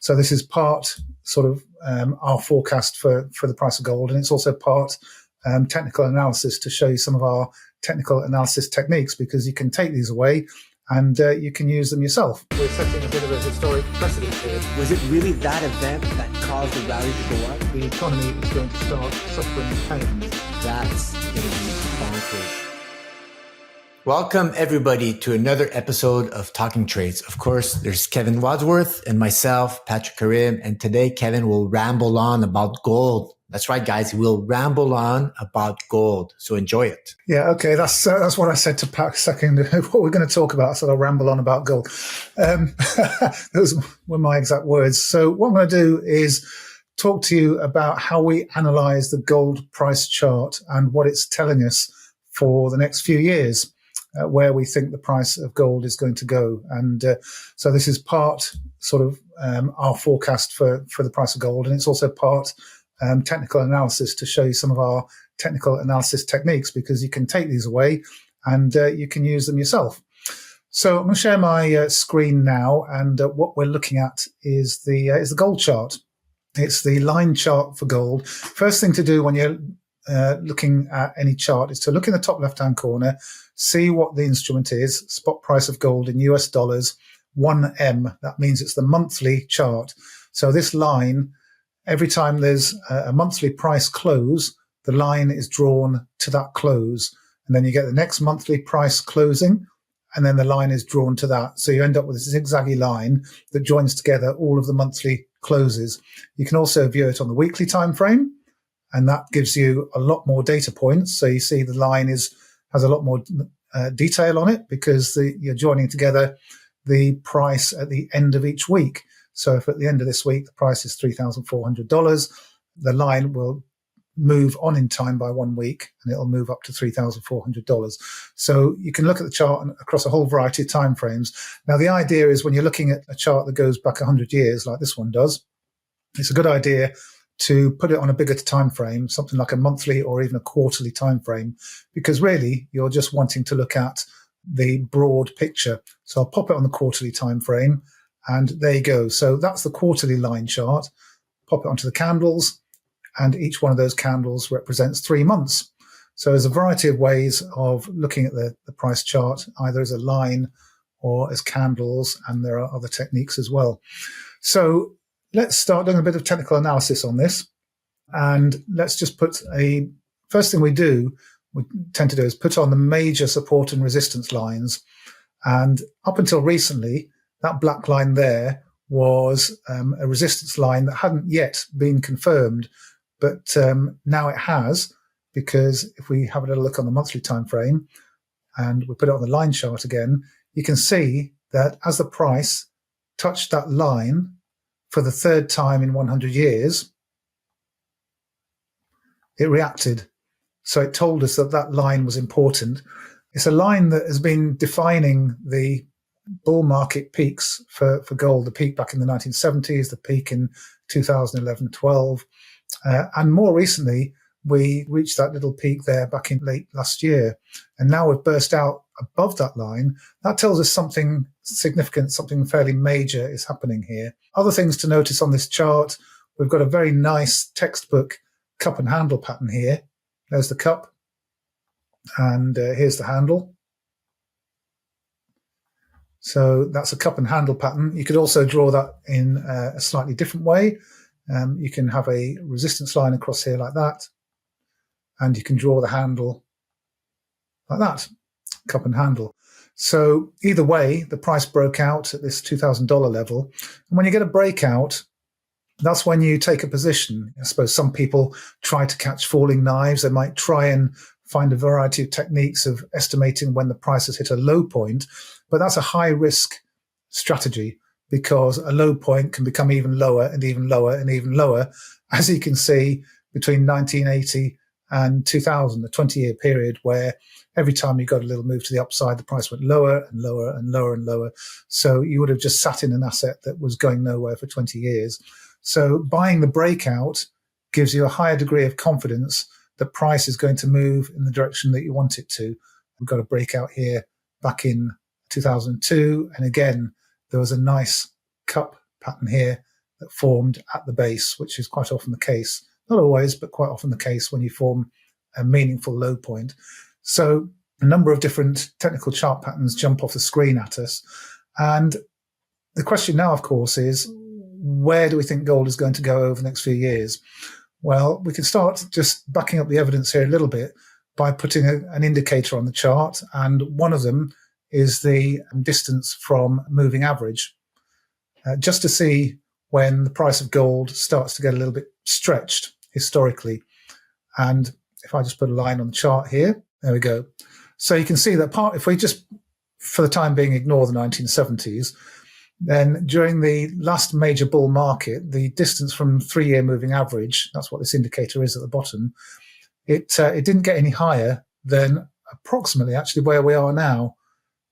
So this is part sort of our forecast for the price of gold, and it's also part technical analysis to show you some of our technical analysis techniques, because you can take these away and you can use them yourself. We're setting a bit of a historic precedent here. Was it really that event that caused the rally to go up? The economy is going to start suffering pain. That's going to be bonkers. Welcome, everybody, to another episode of Talking Trades. Of course, there's Kevin Wadsworth and myself, Patrick Karim, and today Kevin will ramble on about gold. That's right, guys. We'll ramble on about gold. So enjoy it. Yeah, okay. That's what I said to Pat a second. What we're going to talk about, I said I'll ramble on about gold. Those were my exact words. So what I'm going to do is talk to you about how we analyze the gold price chart and what it's telling us for the next few years. Where we think the price of gold is going to go. And so this is part sort of our forecast for the price of gold. And it's also part technical analysis to show you some of our technical analysis techniques, because you can take these away and you can use them yourself. So I'm going to share my screen now. And what we're looking at is the gold chart. It's the line chart for gold. First thing to do when you're looking at any chart is to look in the top left-hand corner, see what the instrument is, spot price of gold in US dollars, 1M. That means it's the monthly chart. So this line, every time there's a monthly price close, the line is drawn to that close. And then you get the next monthly price closing, and then the line is drawn to that. So you end up with this zigzaggy line that joins together all of the monthly closes. You can also view it on the weekly time frame, and that gives you a lot more data points. So you see the line has a lot more detail on it, because you're joining together the price at the end of each week. So if at the end of this week the price is $3,400, the line will move on in time by 1 week, and it'll move up to $3,400. So you can look at the chart across a whole variety of time frames. Now, the idea is when you're looking at a chart that goes back 100 years, like this one does, it's a good idea to put it on a bigger time frame, something like a monthly or even a quarterly time frame, because really you're just wanting to look at the broad picture. So I'll pop it on the quarterly time frame, and there you go. So that's the quarterly line chart. Pop it onto the candles, and each one of those candles represents 3 months. So there's a variety of ways of looking at the price chart, either as a line or as candles, and there are other techniques as well. So let's start doing a bit of technical analysis on this. And let's just first thing we tend to do is put on the major support and resistance lines. And up until recently, that black line there was a resistance line that hadn't yet been confirmed. But now it has, because if we have a little look on the monthly time frame and we put it on the line chart again, you can see that as the price touched that line for the third time in 100 years, it reacted. So it told us that that line was important. It's a line that has been defining the bull market peaks for gold, the peak back in the 1970s, the peak in 2011-12. And more recently, we reached that little peak there back in late last year. And now we've burst out above that line. That tells us something significant, something fairly major is happening here. Other things to notice on this chart, we've got a very nice textbook cup and handle pattern here. There's the cup, and here's the handle. So that's a cup and handle pattern. You could also draw that in a slightly different way. You can have a resistance line across here like that, and you can draw the handle like that, cup and handle. So either way, the price broke out at this $2,000 level. And when you get a breakout, that's when you take a position. I suppose some people try to catch falling knives. They might try and find a variety of techniques of estimating when the price has hit a low point, but that's a high risk strategy, because a low point can become even lower and even lower and even lower. As you can see, between 1980 and 2000, a 20-year period where every time you got a little move to the upside, the price went lower and lower and lower and lower. So you would have just sat in an asset that was going nowhere for 20 years. So buying the breakout gives you a higher degree of confidence that price is going to move in the direction that you want it to. We've got a breakout here back in 2002. And again, there was a nice cup pattern here that formed at the base, which is quite often the case. Not always, but quite often the case when you form a meaningful low point. So a number of different technical chart patterns jump off the screen at us. And the question now, of course, is where do we think gold is going to go over the next few years? Well, we can start just backing up the evidence here a little bit by putting an indicator on the chart. And one of them is the distance from moving average, just to see when the price of gold starts to get a little bit stretched historically. And if I just put a line on the chart here, there we go. So you can see that if we just, for the time being, ignore the 1970s, then during the last major bull market, the distance from 3-year moving average, that's what this indicator is at the bottom, it didn't get any higher than approximately actually where we are now,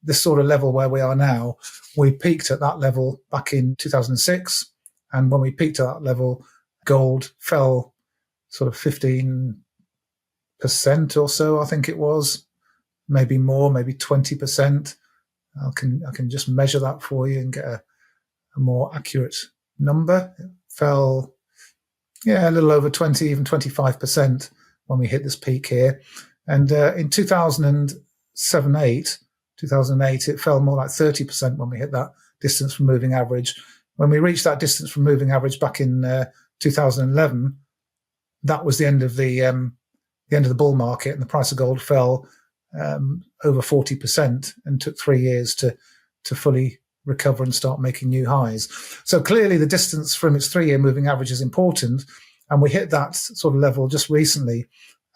this sort of level where we are now. We peaked at that level back in 2006. And when we peaked at that level, gold fell sort of 15% or so, I think it was, maybe more, maybe 20%. I can just measure that for you and get a more accurate number. It fell, a little over 20, even 25% when we hit this peak here. And in 2008, it fell more like 30% when we hit that distance from moving average. When we reached that distance from moving average back in 2011, that was the end of the bull market, and the price of gold fell over 40% and took 3 years to fully recover and start making new highs. So clearly the distance from its 3-year moving average is important, and we hit that sort of level just recently.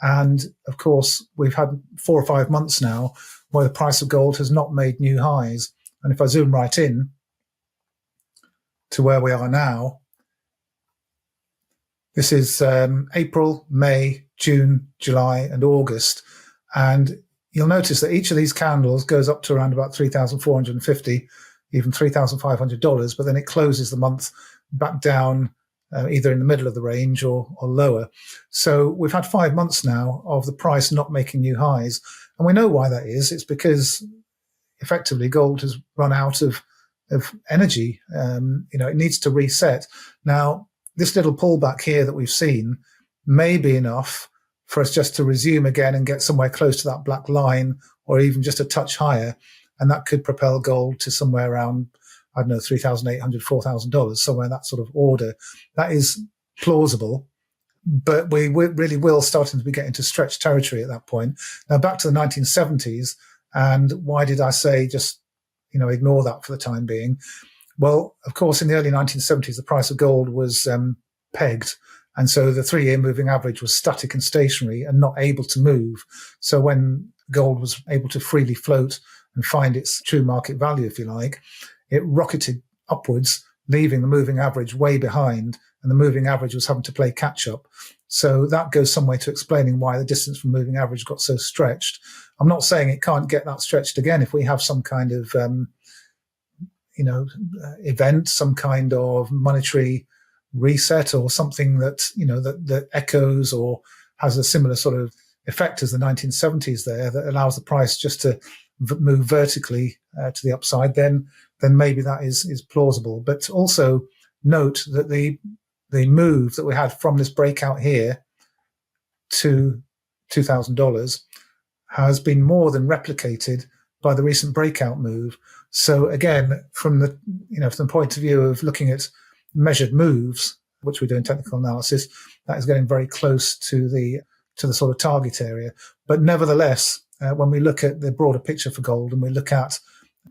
And of course, we've had 4 or 5 months now where the price of gold has not made new highs. And if I zoom right in to where we are now, this is April, May, June, July, and August. And you'll notice that each of these candles goes up to around about $3,450, even $3,500, but then it closes the month back down either in the middle of the range or lower. So we've had 5 months now of the price not making new highs. And we know why that is. It's because effectively gold has run out of energy. It needs to reset. Now, this little pullback here that we've seen may be enough for us just to resume again and get somewhere close to that black line, or even just a touch higher. And that could propel gold to somewhere around, I don't know, $3,800, $4,000, somewhere in that sort of order. That is plausible, but we really will starting to be getting to stretch territory at that point. Now, back to the 1970s, and why did I say just, ignore that for the time being? Well, of course, in the early 1970s, the price of gold was pegged. And so the 3-year moving average was static and stationary and not able to move. So when gold was able to freely float and find its true market value, if you like, it rocketed upwards, leaving the moving average way behind, and the moving average was having to play catch up. So that goes some way to explaining why the distance from moving average got so stretched. I'm not saying it can't get that stretched again if we have some kind of, event, some kind of monetary reset or something that, that echoes or has a similar sort of effect as the 1970s there, that allows the price just to move vertically to the upside, then maybe that is plausible. But also note that the move that we had from this breakout here to $2,000 has been more than replicated by the recent breakout move. So again, from the point of view of looking at measured moves, which we do in technical analysis, that is getting very close to the sort of target area. But nevertheless, when we look at the broader picture for gold and we look at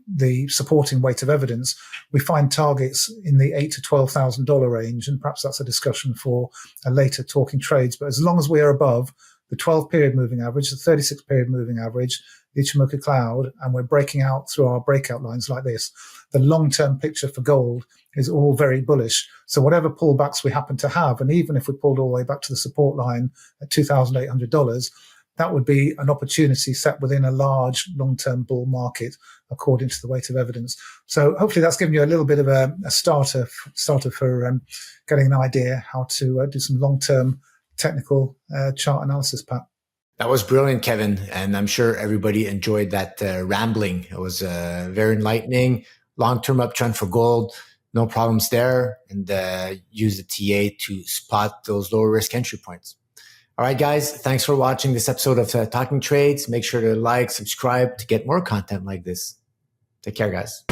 the supporting weight of evidence, we find targets in the $8,000 to $12,000 range, and perhaps that's a discussion for a later talking trades. But as long as we are above the 12-period moving average, the 36-period moving average, the Ichimoku cloud, and we're breaking out through our breakout lines like this, the long-term picture for gold is all very bullish. So whatever pullbacks we happen to have, and even if we pulled all the way back to the support line at $2,800, that would be an opportunity set within a large long-term bull market, according to the weight of evidence. So hopefully that's given you a little bit of a starter for getting an idea how to do some long-term technical chart analysis, Pat. That was brilliant, Kevin. And I'm sure everybody enjoyed that rambling. It was very enlightening. Long-term uptrend for gold. no problems there, and use the TA to spot those lower risk entry points. All right, guys, thanks for watching this episode of Talking Trades. Make sure to like, subscribe to get more content like this. Take care, guys.